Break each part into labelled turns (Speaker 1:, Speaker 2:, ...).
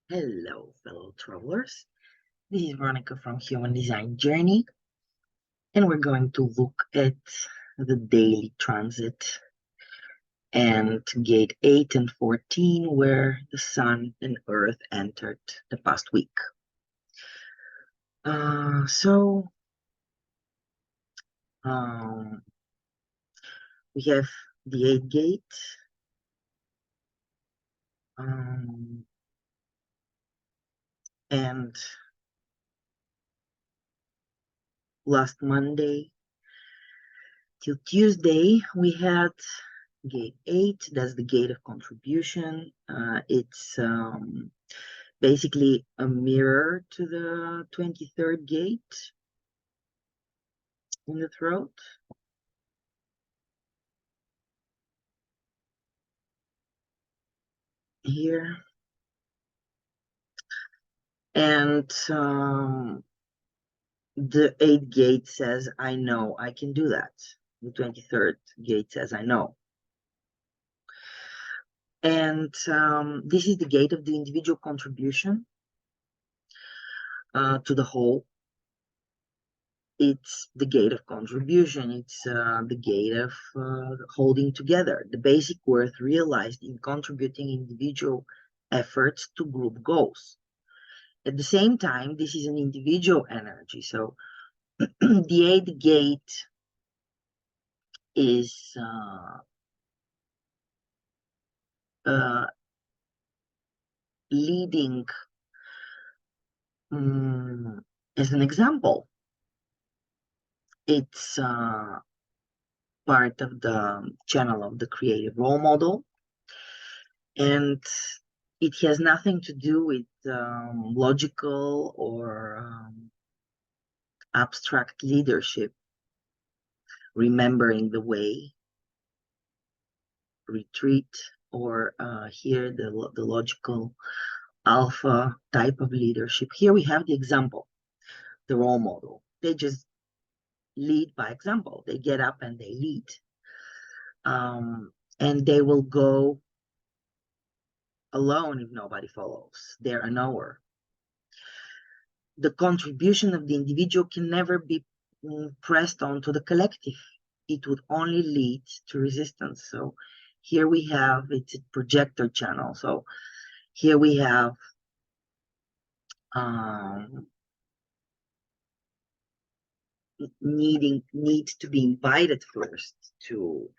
Speaker 1: Hello, fellow travelers. This is Veronica from Human Design Journey, and we're going to look at the daily transit and gate 8 and 14, where the Sun and Earth entered the past week. So we have the 8th gate, and last Monday till Tuesday, we had gate 8. That's the gate of contribution. It's basically a mirror to the 23rd gate in the throat. Here. And the 8th gate says, I know I can do that. The 23rd gate says, I know. And this is the gate of the individual contribution to the whole. It's the gate of contribution. It's the gate of holding together, the basic worth realized in contributing individual efforts to group goals. At the same time, this is an individual energy. So the 8th gate is leading as an example. It's part of the channel of the creative role model, and it has nothing to do with logical or abstract leadership, remembering the way, retreat, or here the logical alpha type of leadership. Here we have the example, the role model. They just lead by example. They get up and they lead. And they will go alone if nobody follows. They're a knower. The contribution of the individual can never be pressed onto the collective. It would only lead to resistance. So here we have, it's a projector channel. So here we have need to be invited first to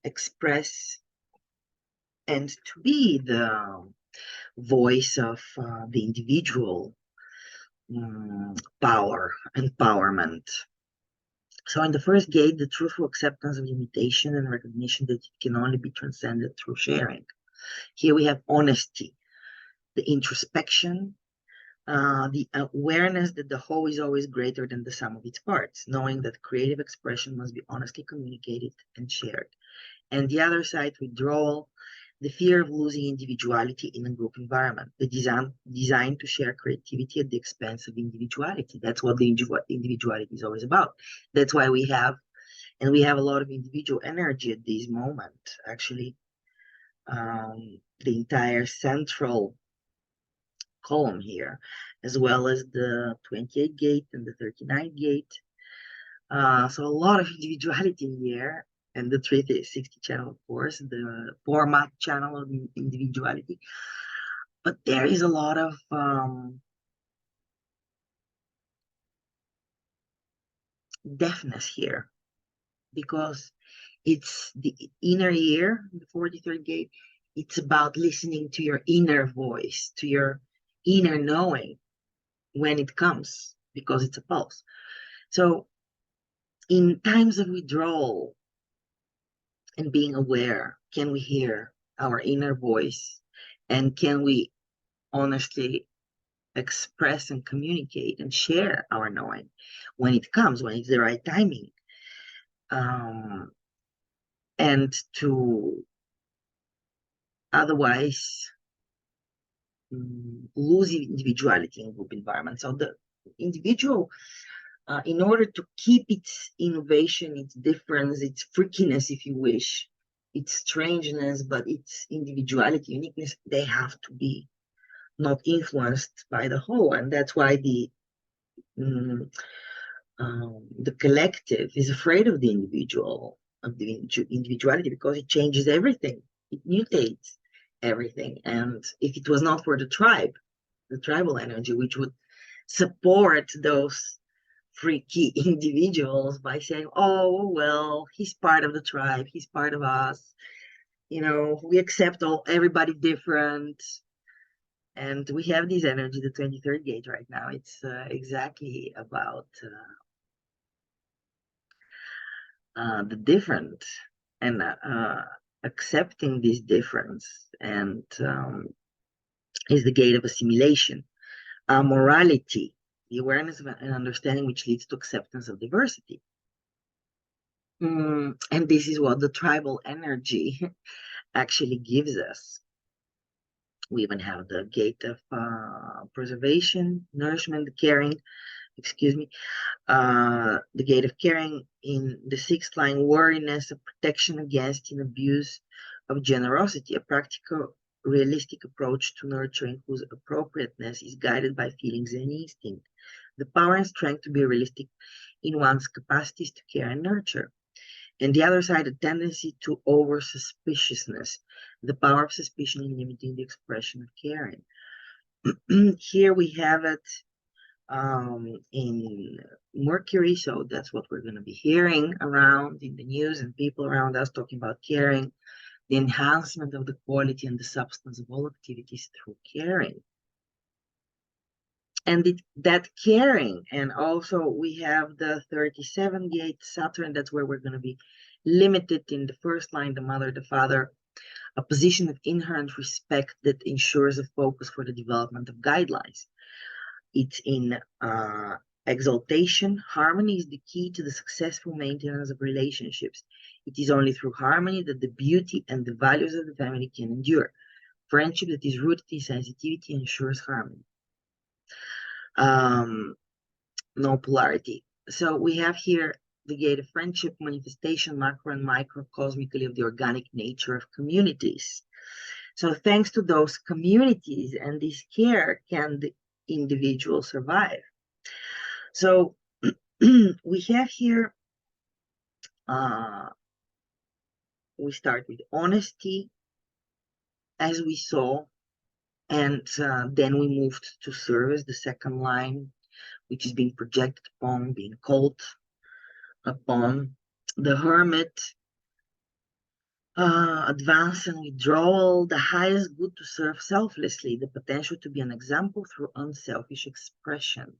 Speaker 1: express and to be the voice of the individual power, empowerment. So in the first gate, the truthful acceptance of limitation and recognition that it can only be transcended through sharing. Here we have honesty, the introspection, the awareness that the whole is always greater than the sum of its parts, knowing that creative expression must be honestly communicated and shared. And the other side, withdrawal, the fear of losing individuality in a group environment, the design to share creativity at the expense of individuality. That's what the individuality is always about. That's why we have a lot of individual energy at this moment. Actually, the entire central column here, as well as the 28 gate and the 39 gate. So a lot of individuality here, and the 360 channel, of course, the format channel of individuality. But there is a lot of deafness here, because it's the inner ear, the 43rd gate. It's about listening to your inner voice, to your inner knowing when it comes, because it's a pulse. So in times of withdrawal and being aware, can we hear our inner voice? And can we honestly express and communicate and share our knowing when it comes, when it's the right timing? And to otherwise lose individuality in group environment. So the individual, in order to keep its innovation, its difference, its freakiness, if you wish, its strangeness, but its individuality, uniqueness, they have to be not influenced by the whole. And that's why the collective is afraid of the individual, of the individuality, because it changes everything. It mutates everything. And if it was not for the tribe, the tribal energy, which would support those freaky individuals by saying, oh, well, he's part of the tribe, he's part of us, we accept everybody different. And we have this energy, the 23rd gate right now. It's exactly about the different, and accepting this difference, and is the gate of assimilation. Morality, the awareness of an understanding which leads to acceptance of diversity. And this is what the tribal energy actually gives us. We even have the gate of preservation, nourishment, caring, the gate of caring in the 6th line, wariness, a protection against an abuse of generosity, a practical, realistic approach to nurturing whose appropriateness is guided by feelings and instinct. The power and strength to be realistic in one's capacities to care and nurture. And the other side, a tendency to over-suspiciousness, the power of suspicion in limiting the expression of caring. Here we have it in Mercury, so that's what we're going to be hearing around in the news and people around us talking about caring, the enhancement of the quality and the substance of all activities through caring. And that caring, and also we have the 37 gate Saturn, that's where we're going to be limited in the 1st line, the mother, the father, a position of inherent respect that ensures a focus for the development of guidelines. It's in exaltation. Harmony is the key to the successful maintenance of relationships. It is only through harmony that the beauty and the values of the family can endure. Friendship that is rooted in sensitivity ensures harmony. No polarity. So we have here the gate of friendship, manifestation, macro and microcosmically of the organic nature of communities. So thanks to those communities and this care can the individual survive. So we have here, we start with honesty, as we saw, and then we moved to service, the 2nd line, which is being projected upon, being called upon. The hermit, advance and withdrawal, the highest good to serve selflessly, the potential to be an example through unselfish expression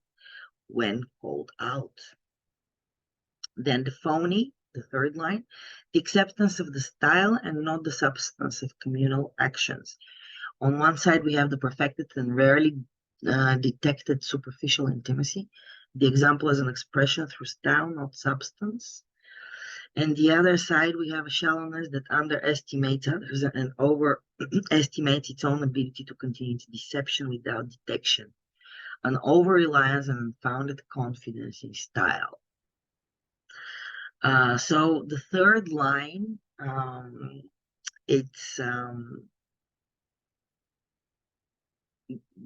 Speaker 1: when called out. Then the phony, the 3rd line, the acceptance of the style and not the substance of communal actions. On one side, we have the perfected and rarely detected superficial intimacy. The example is an expression through style, not substance. And the other side, we have a shallowness that underestimates others and overestimates its own ability to continue its deception without detection. An over-reliance and unfounded confidence in style. So the 3rd line, it's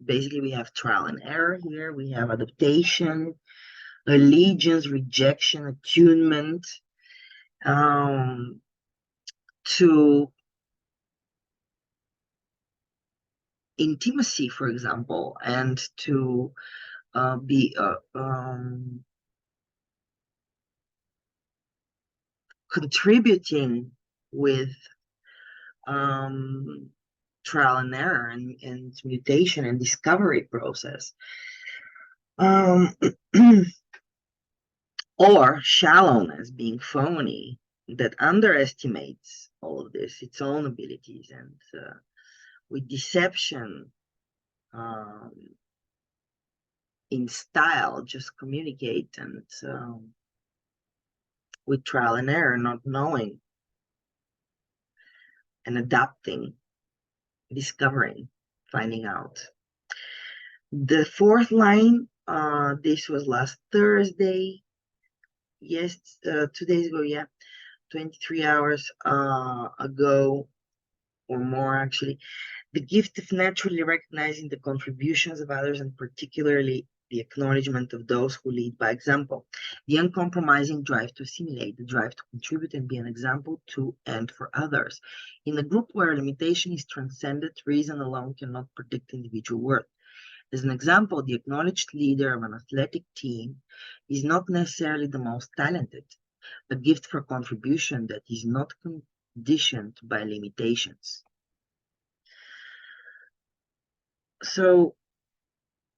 Speaker 1: basically we have trial and error here. We have adaptation, allegiance, rejection, attunement to intimacy, for example, and to be contributing with trial and error and mutation and discovery process. Or shallowness, being phony, that underestimates all of this, its own abilities, and with deception in style, just communicate, and with trial and error, not knowing and adapting, discovering, finding out. The 4th line, this was last Thursday, yes, 2 days ago, yeah. 23 hours ago, or more actually, the gift of naturally recognizing the contributions of others, and particularly the acknowledgement of those who lead by example, the uncompromising drive to assimilate, the drive to contribute and be an example to and for others. In a group where limitation is transcended, reason alone cannot predict individual worth. As an example, the acknowledged leader of an athletic team is not necessarily the most talented, a gift for contribution that is not conditioned by limitations. So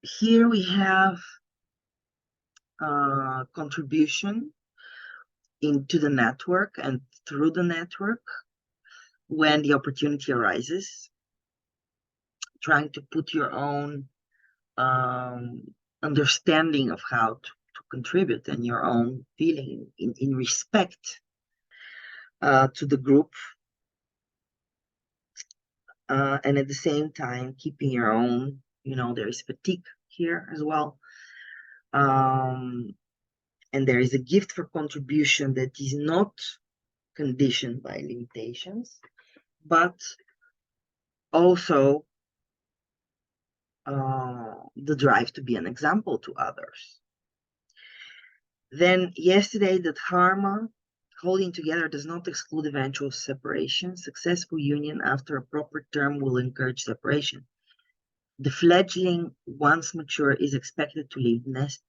Speaker 1: here we have contribution into the network and through the network when the opportunity arises, trying to put your own understanding of how to contribute and your own feeling in respect to the group, and at the same time keeping your own, there is fatigue here as well. And there is a gift for contribution that is not conditioned by limitations, but also the drive to be an example to others. Then yesterday, that dharma, holding together, does not exclude eventual separation. Successful union after a proper term will encourage separation. The fledgling, once mature, is expected to leave nest.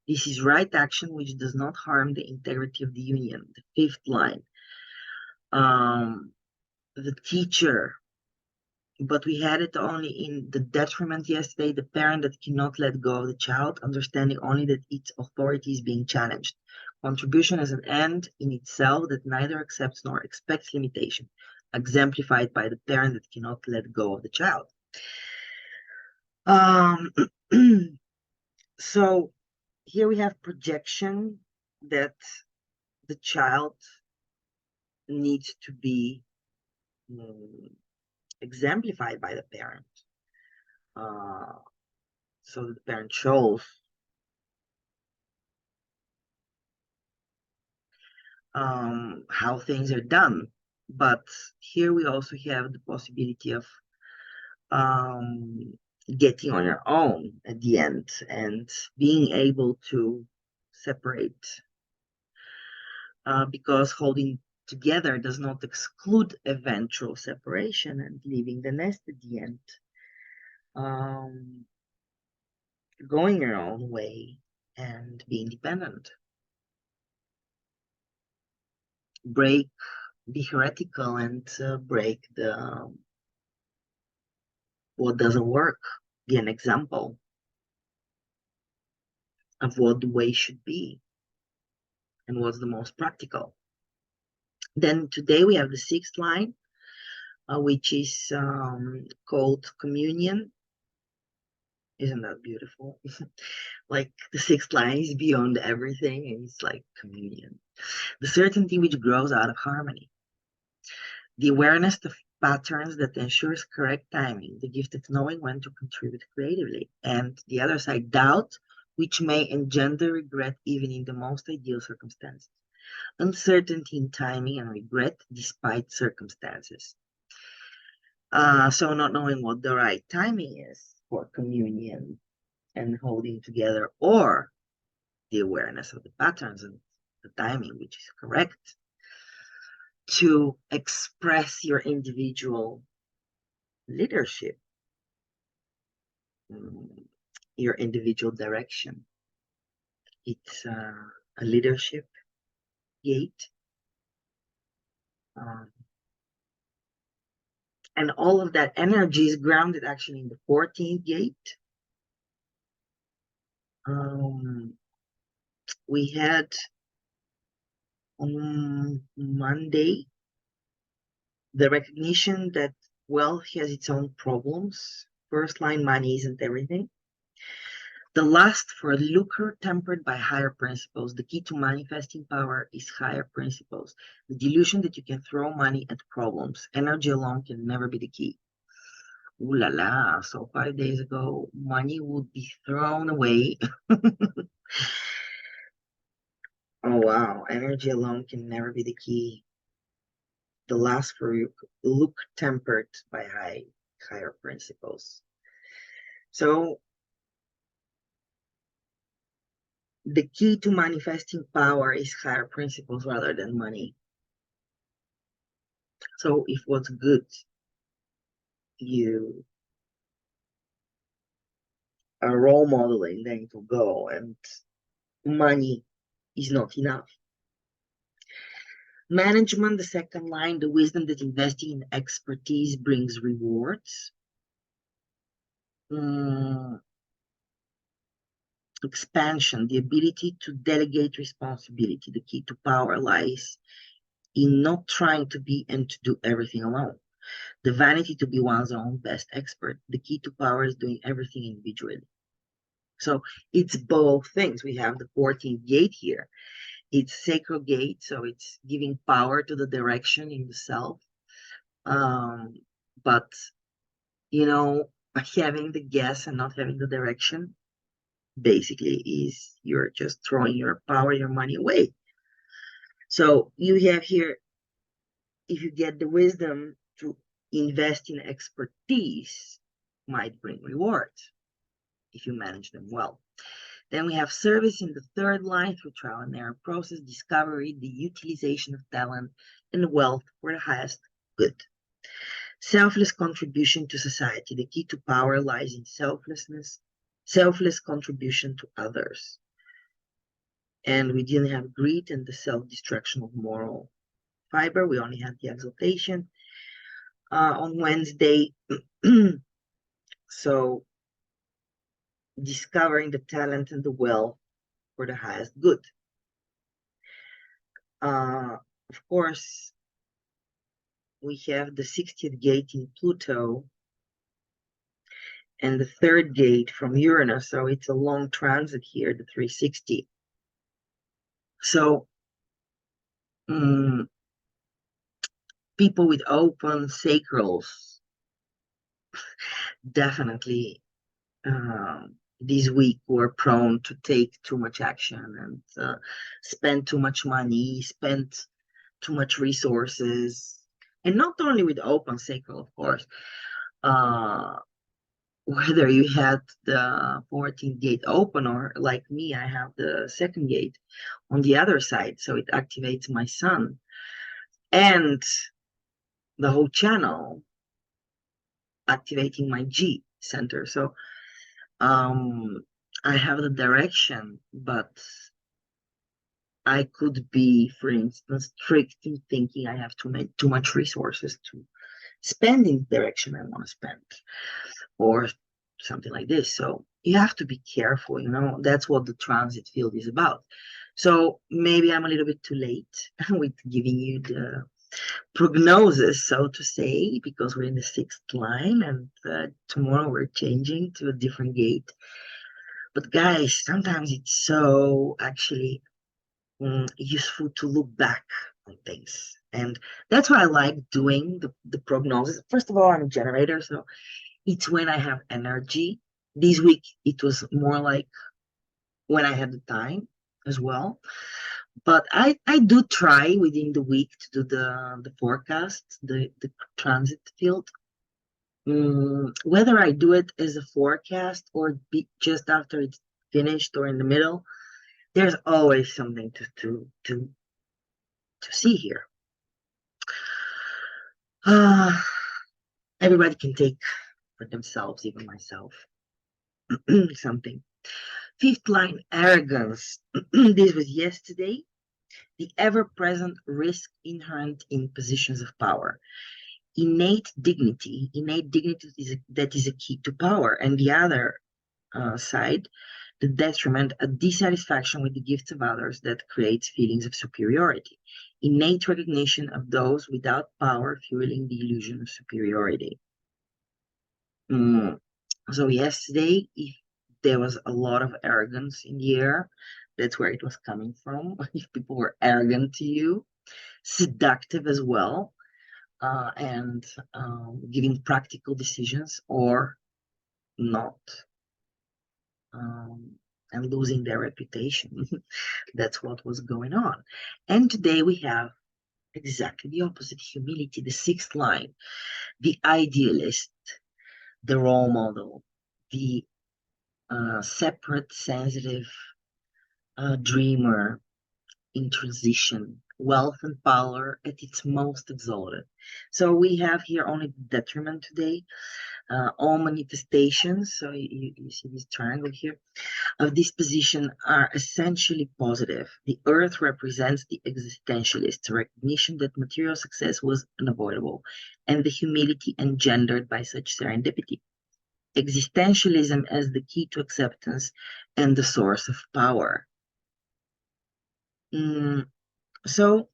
Speaker 1: This is right action which does not harm the integrity of the union. The fifth line. The teacher, but we had it only in the detriment yesterday, the parent that cannot let go of the child, understanding only that its authority is being challenged. Contribution as an end in itself that neither accepts nor expects limitation, exemplified by the parent that cannot let go of the child. So here we have projection that the child needs to be exemplified by the parent. So the parent shows how things are done. But here we also have the possibility of getting on your own at the end and being able to separate, because holding together does not exclude eventual separation and leaving the nest at the end. Going your own way and be independent. Break, be heretical and break the what doesn't work. Be an example of what the way should be and what's the most practical. Then today we have the sixth line, which is called communion. Isn't that beautiful? Like the sixth line is beyond everything, and it's like communion. The certainty which grows out of harmony. The awareness of patterns that ensures correct timing, the gift of knowing when to contribute creatively. And the other side, doubt, which may engender regret even in the most ideal circumstances. Uncertainty in timing and regret despite circumstances. So not knowing what the right timing is for communion and holding together, or the awareness of the patterns and the timing, which is correct, to express your individual leadership, your individual direction. It's a leadership gate. And all of that energy is grounded actually in the 14th gate. We had on Monday the recognition that wealth has its own problems. First line, money isn't everything. The lust for lucre tempered by higher principles. The key to manifesting power is higher principles. The delusion that you can throw money at problems. Energy alone can never be the key. Ooh la la. So 5 days ago, money would be thrown away. Oh wow, energy alone can never be the key. The last for you look tempered by higher principles. So the key to manifesting power is higher principles rather than money. So if what's good, you are role modeling, then it will go, and money is not enough. Management, the second line, the wisdom that investing in expertise brings rewards. Expansion, the ability to delegate responsibility. The key to power lies in not trying to be and to do everything alone. The vanity to be one's own best expert. The key to power is doing everything individually. So it's both things. We have the 14th gate here. It's sacred gate, so it's giving power to the direction in the self. But you know, having the guess and not having the direction basically is you're just throwing your power, your money away. So you have here, if you get the wisdom to invest in expertise, might bring rewards if you manage them well. Then we have service in the third line through trial and error process, discovery, the utilization of talent, and wealth for the highest good. Selfless contribution to society. The key to power lies in selfless contribution to others. And we didn't have greed and the self-destruction of moral fiber. We only had the exaltation on Wednesday. So discovering the talent and the wealth for the highest good. Of course, we have the 60th gate in Pluto and the third gate from Uranus. So it's a long transit here, the 360. So people with open sacrals definitely this week were prone to take too much action and spend too much money, spend too much resources, and not only with open sacral, of course. Whether you had the 14th gate open or like me, I have the second gate on the other side, so it activates my sun and the whole channel, activating my G center. So I have the direction, but I could be, for instance, tricked in thinking I have too much resources to spend in the direction I want to spend, or something like this. So you have to be careful, you know, that's what the transit field is about. So maybe I'm a little bit too late with giving you the prognosis, so to say, because we're in the sixth line and tomorrow we're changing to a different gate. But guys, sometimes it's so actually useful to look back on things. And that's what I like doing, the prognosis. First of all, I'm a generator, so it's when I have energy. This week, it was more like when I had the time as well. But I do try within the week to do the forecast, the transit field. Whether I do it as a forecast or just after it's finished or in the middle, there's always something to see here. Everybody can take for themselves, even myself, something. Fifth line, arrogance. This was yesterday. The ever-present risk inherent in positions of power. Innate dignity that is a key to power. And the other side, the detriment, a dissatisfaction with the gifts of others that creates feelings of superiority. Innate recognition of those without power fueling the illusion of superiority. So yesterday, if there was a lot of arrogance in the air, that's where it was coming from. If people were arrogant to you, seductive as well, and giving practical decisions or not. and losing their reputation. That's what was going on. And today we have exactly the opposite: humility, the sixth line, the idealist, the role model, the separate, sensitive dreamer in transition, wealth and power at its most exalted. So we have here only the detriment today. All manifestations, so you see this triangle here, of this position are essentially positive. The earth represents the existentialist recognition that material success was unavoidable, and the humility engendered by such serendipity. Existentialism as the key to acceptance and the source of power. So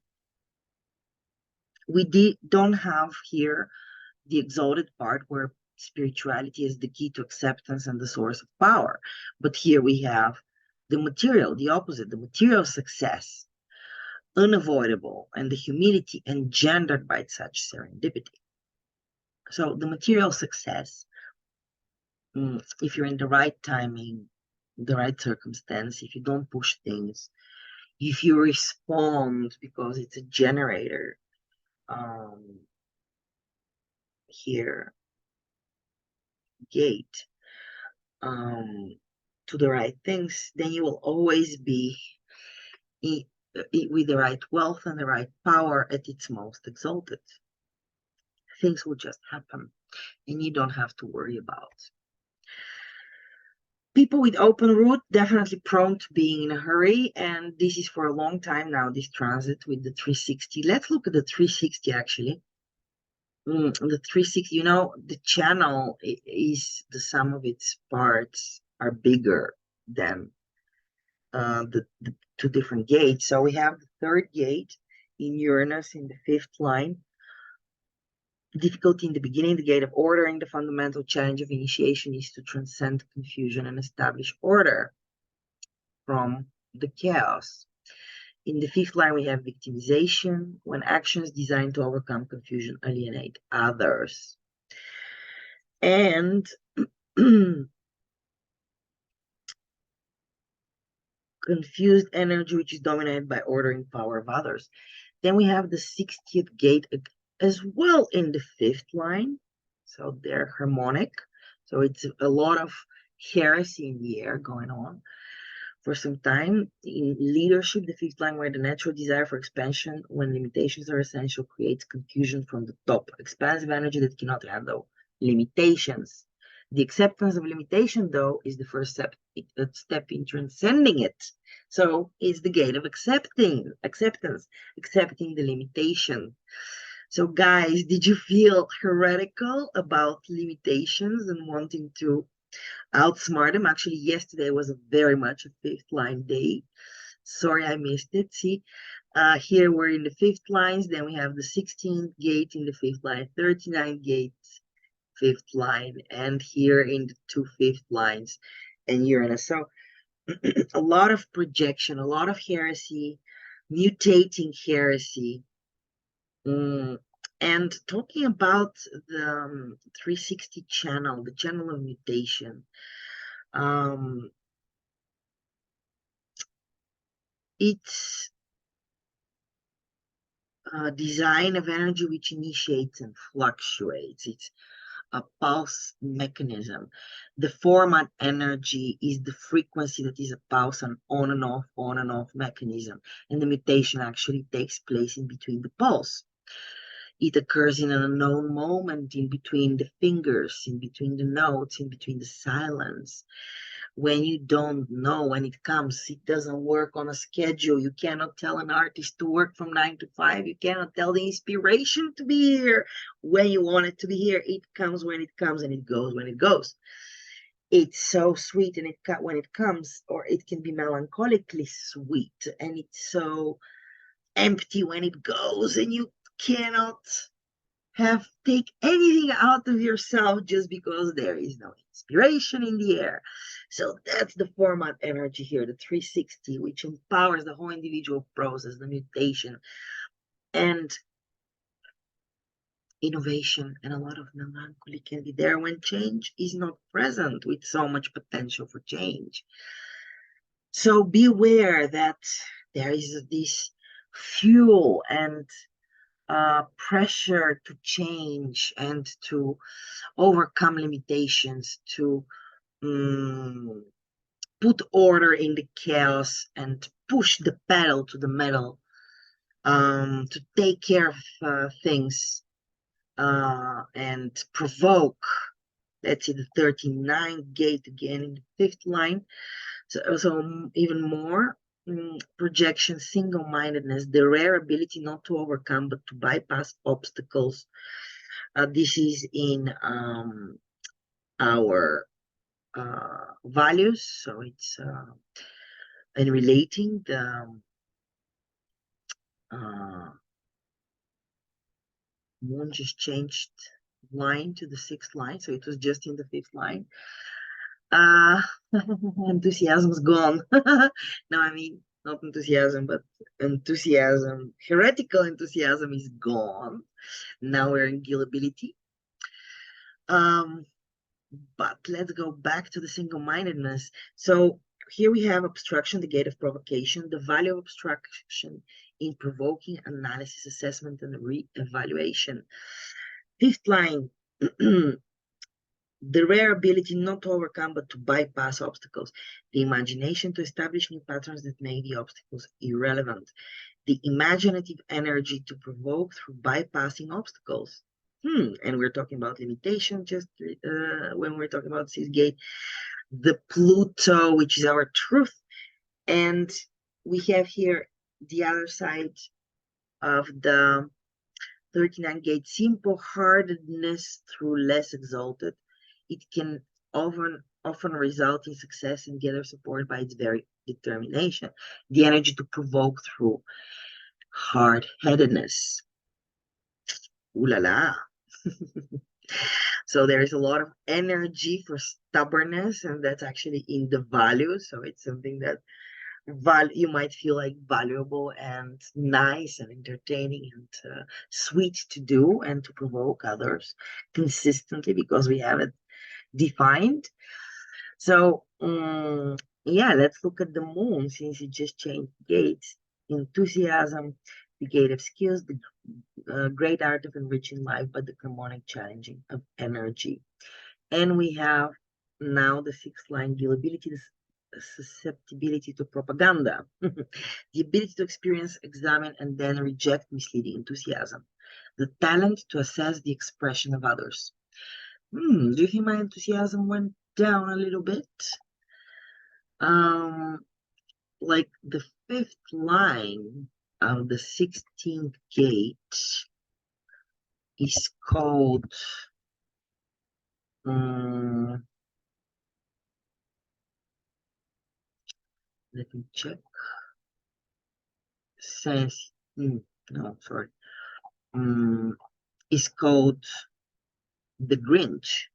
Speaker 1: we don't have here the exalted part where spirituality is the key to acceptance and the source of power. But here we have the material, the opposite, the material success, unavoidable, and the humility engendered by such serendipity. So the material success, if you're in the right timing, the right circumstance, if you don't push things, if you respond because it's a generator, here, gate, to the right things, then you will always be with the right wealth and the right power at its most exalted. Things will just happen and you don't have to worry about. People with open root definitely prone to being in a hurry, and this is for a long time now, this transit with the 360. Let's look at the 360 actually. The 360, you know, the channel is the sum of its parts are bigger than the two different gates. So we have the third gate in Uranus in the fifth line. Difficulty in the beginning, the gate of ordering. The fundamental challenge of initiation is to transcend confusion and establish order from the chaos. In the fifth line, we have victimization, when actions designed to overcome confusion alienate others. And confused energy, which is dominated by ordering power of others. Then we have the 60th gate as well in the fifth line. So they're harmonic. So it's a lot of heresy in the air going on for some time. In leadership, the fifth line, where the natural desire for expansion, when limitations are essential, creates confusion from the top. Expansive energy that cannot handle limitations. The acceptance of limitation, though, is the first step in transcending it. So it's the gate of acceptance, accepting the limitation. So guys, did you feel heretical about limitations and wanting to outsmart them? Actually, yesterday was very much a fifth line day. Sorry, I missed it. See, here we're in the fifth lines. Then we have the 16th gate in the fifth line, 39th gate, fifth line, and here in the two fifth lines and Uranus. So a lot of projection, a lot of heresy, mutating heresy. And talking about the 360 channel, the channel of mutation, it's a design of energy which initiates and fluctuates. It's a pulse mechanism. The format energy is the frequency that is a pulse, an on and off mechanism. And the mutation actually takes place in between the pulse. It occurs in an unknown moment, in between the fingers, in between the notes, in between the silence. When you don't know when it comes, it doesn't work on a schedule. You cannot tell an artist to work from 9 to 5. You cannot tell the inspiration to be here when you want it to be here. It comes when it comes and it goes when it goes. It's so sweet and when it comes, or it can be melancholically sweet, and it's so empty when it goes, and you cannot take anything out of yourself just because there is no inspiration in the air. So that's the format energy here, the 360, which empowers the whole individual process, the mutation, and innovation. And a lot of melancholy can be there when change is not present with so much potential for change. So beware that there is this fuel and pressure to change and to overcome limitations, to put order in the chaos and push the pedal to the metal, to take care of things and provoke. Let's see the 39 gate again in the fifth line. So even more projection, single-mindedness, the rare ability not to overcome but to bypass obstacles. This is in our values, so it's in relating the moon just changed line to the sixth line, so it was just in the fifth line. Enthusiasm's gone. No, I mean not enthusiasm, but enthusiasm. Heretical enthusiasm is gone. Now we're in gillability. But let's go back to the single-mindedness. So here we have obstruction, the gate of provocation, the value of obstruction in provoking analysis, assessment, and re-evaluation. Fifth line, the rare ability not to overcome but to bypass obstacles, the imagination to establish new patterns that make the obstacles irrelevant, the imaginative energy to provoke through bypassing obstacles. And we're talking about limitation just when we're talking about this gate, the Pluto, which is our truth, and we have here the other side of the 39 gate, simple-heartedness through less exalted. It can often result in success and gather support by its very determination, the energy to provoke through hard-headedness. Ooh la la. So there is a lot of energy for stubbornness, and that's actually in the value. So it's something that you might feel like valuable and nice and entertaining and sweet to do and to provoke others consistently because we have it defined. So yeah, let's look at the moon since it just changed gates. Enthusiasm, the gate of skills, the great art of enriching life, but the harmonic challenging of energy. And we have now the sixth line, gillability, the susceptibility to propaganda, the ability to experience, examine, and then reject misleading enthusiasm, the talent to assess the expression of others. Do you think my enthusiasm went down a little bit? Like the fifth line of the 16th gate is called let me check. Says no, sorry. Is called the Grinch.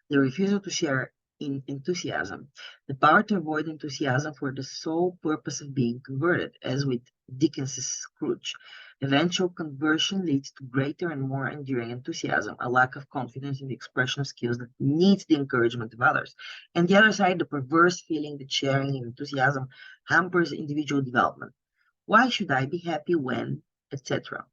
Speaker 1: The refusal to share in enthusiasm, the power to avoid enthusiasm for the sole purpose of being converted, as with Dickens's Scrooge. Eventual conversion leads to greater and more enduring enthusiasm, a lack of confidence in the expression of skills that needs the encouragement of others. And the other side, the perverse feeling that sharing in enthusiasm hampers individual development. Why should I be happy when, etc.?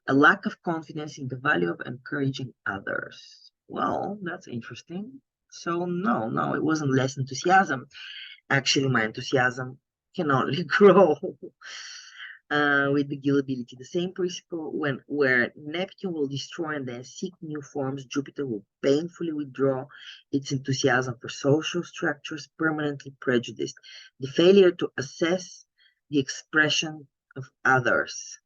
Speaker 1: A lack of confidence in the value of encouraging others. Well, that's interesting. So no, it wasn't less enthusiasm. Actually, my enthusiasm can only grow with the gillability. The same principle where Neptune will destroy and then seek new forms, Jupiter will painfully withdraw its enthusiasm for social structures permanently prejudiced. The failure to assess the expression of others.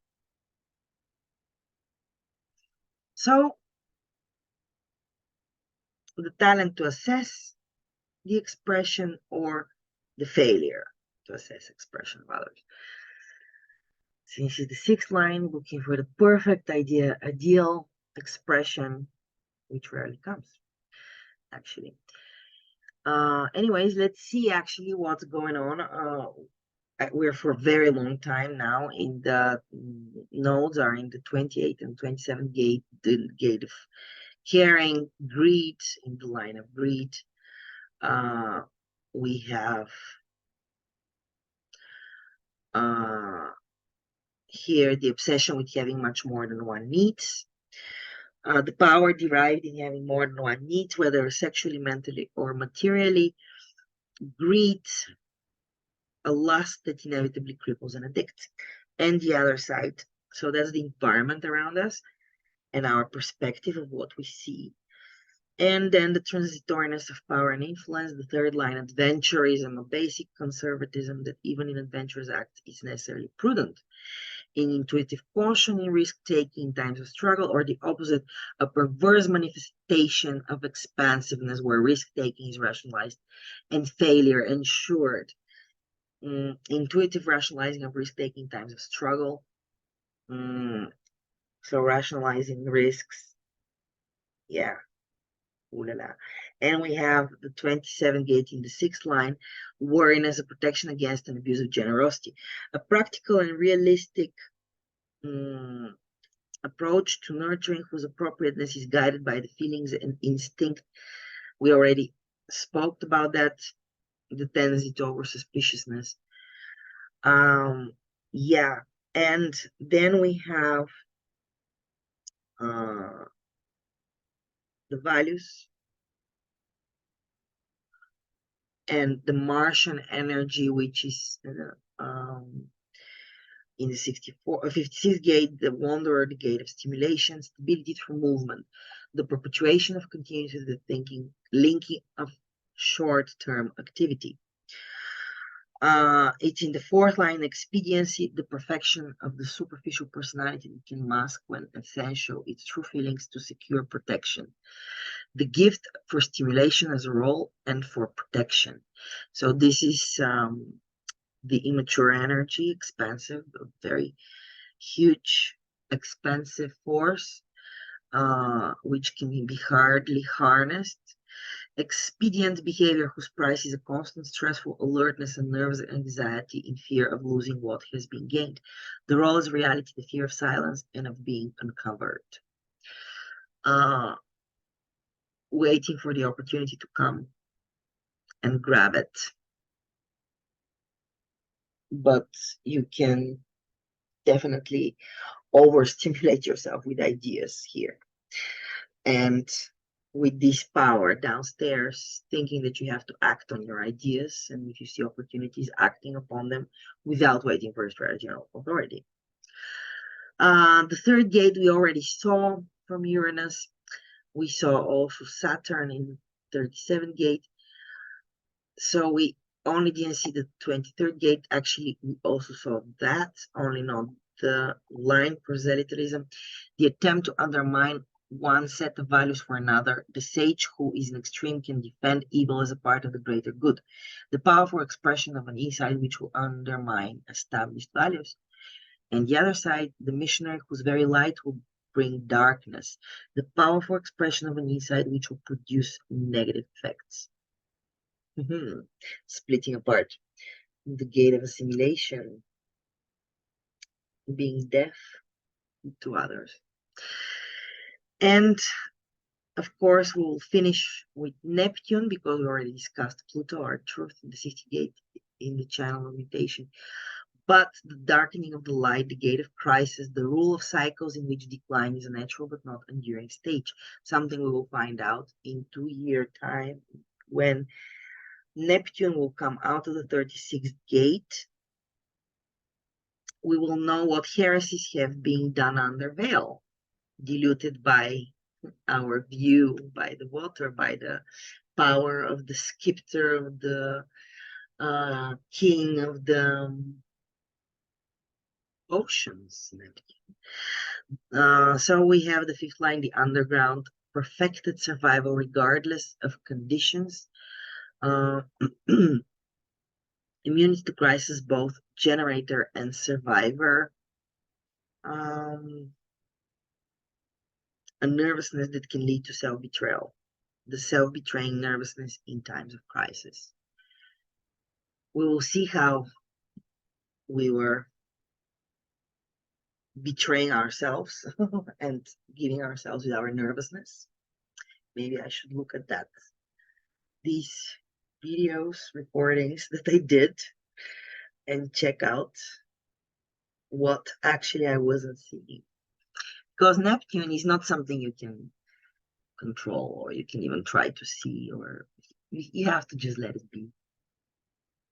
Speaker 1: So the talent to assess the expression or the failure to assess expression of others. Since it's the sixth line, looking for the perfect ideal expression, which rarely comes, actually. Anyways, let's see actually what's going on. We're for a very long time now in the nodes are in the 28 and 27 gate, the gate of caring, greed, in the line of greed. We have Here, the obsession with having much more than one needs. The power derived in having more than one needs, whether sexually, mentally, or materially. Greed, a lust that inevitably cripples and addicts. And the other side, so that's the environment around us and our perspective of what we see. And then the transitoriness of power and influence, the third line, adventurism, a basic conservatism that even in adventurous acts is necessarily prudent. In intuitive caution in risk-taking times of struggle, or the opposite, a perverse manifestation of expansiveness where risk-taking is rationalized and failure ensured. Intuitive rationalizing of risk-taking times of struggle. So rationalizing risks, yeah, ooh la la. And we have the 27 gate in the 6th line, worrying as a protection against an abuse of generosity. A practical and realistic approach to nurturing whose appropriateness is guided by the feelings and instinct. We already spoke about that, the tendency to over suspiciousness. Yeah, and then we have the values and the Martian energy, which is in the 56th gate, the wanderer, the gate of stimulation, stability through movement, the perpetuation of continuity of the thinking, linking of short-term activity. It's in the 4th line, expediency, the perfection of the superficial personality that can mask when essential its true feelings to secure protection. The gift for stimulation as a role and for protection. So this is the immature energy, expansive, very huge, expansive force, which can be hardly harnessed. Expedient behavior whose price is a constant stressful alertness and nervous anxiety in fear of losing what has been gained. The role is reality, the fear of silence and of being uncovered. Waiting for the opportunity to come and grab it. But you can definitely overstimulate yourself with ideas here. And with this power downstairs, thinking that you have to act on your ideas, and if you see opportunities, acting upon them without waiting for a strategy or authority. The 3rd gate we already saw from Uranus. We saw also Saturn in 37th gate. So we only didn't see the 23rd gate. Actually, we also saw that, only not the line proselytization, the attempt to undermine one set of values for another. The sage who is an extreme can defend evil as a part of the greater good. The powerful expression of an insight which will undermine established values. And the other side, the missionary whose very light will bring darkness. The powerful expression of an insight which will produce negative effects. Splitting apart. The gate of assimilation, being deaf to others. And of course, we'll finish with Neptune because we already discussed Pluto, our truth, in the 60th gate in the channel of mutation. But the darkening of the light, the gate of crisis, the rule of cycles in which decline is a natural but not enduring stage. Something we will find out in 2-year time when Neptune will come out of the 36th gate. We will know what heresies have been done under veil, diluted by our view, by the water, by the power of the scepter of the king of the oceans. So we have the 5th line, the underground, perfected survival regardless of conditions. Immunity to crisis, both generator and survivor. A nervousness that can lead to self-betrayal. The self-betraying nervousness in times of crisis. We will see how we were betraying ourselves and giving ourselves with our nervousness. Maybe I should look at that. These videos, recordings that I did, and check out what actually I wasn't seeing. Because Neptune is not something you can control or you can even try to see, or you have to just let it be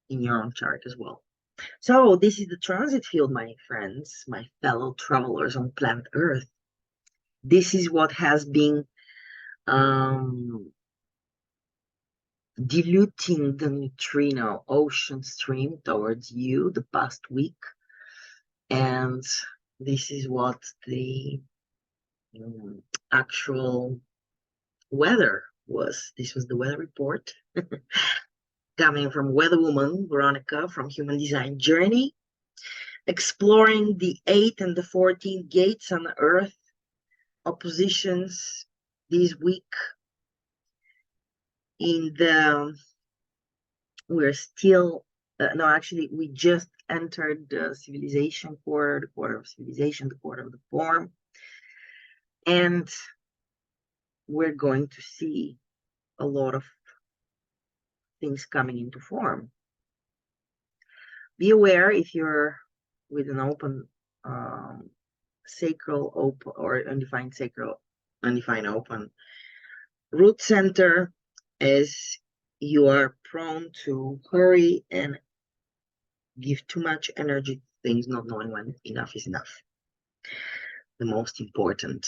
Speaker 1: in your own chart as well. So this is the transit field, my friends, my fellow travelers on planet Earth. This is what has been diluting the neutrino ocean stream towards you the past week. And this is what the actual weather was. This was the weather report coming from Weather Woman Veronica from Human Design Journey, exploring the 8th and the 14th gates on Earth, oppositions this week. We're still, no, actually, we just entered the civilization quarter, the quarter of civilization, the quarter of the form. And we're going to see a lot of things coming into form. Be aware if you're with an open sacral open or undefined sacral, undefined open root center, as you are prone to hurry and give too much energy to things, not knowing when enough is enough. The most important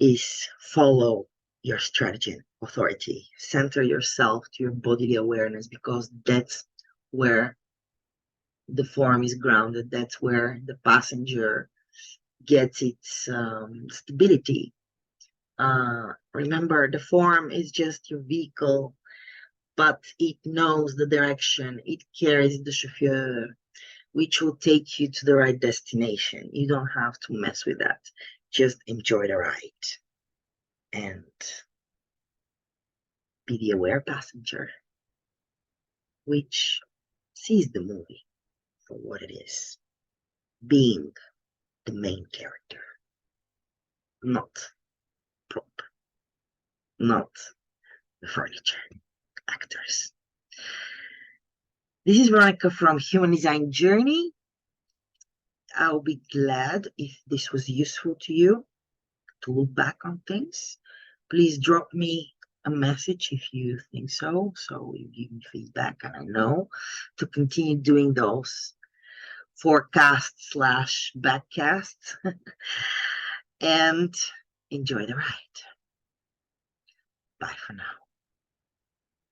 Speaker 1: is follow your strategy and authority. Center yourself to your bodily awareness, because that's where the form is grounded. That's where the passenger gets its stability. Remember, the form is just your vehicle, but it knows the direction. It carries the chauffeur, which will take you to the right destination. You don't have to mess with that. Just enjoy the ride and be the aware passenger, which sees the movie for what it is, being the main character, not prop, not the furniture, actors. This is Veronica from Human Design Journey. I'll be glad if this was useful to you to look back on things. Please drop me a message if you think so. So you give me feedback and I know to continue doing those forecasts / backcasts. And enjoy the ride. Bye for now.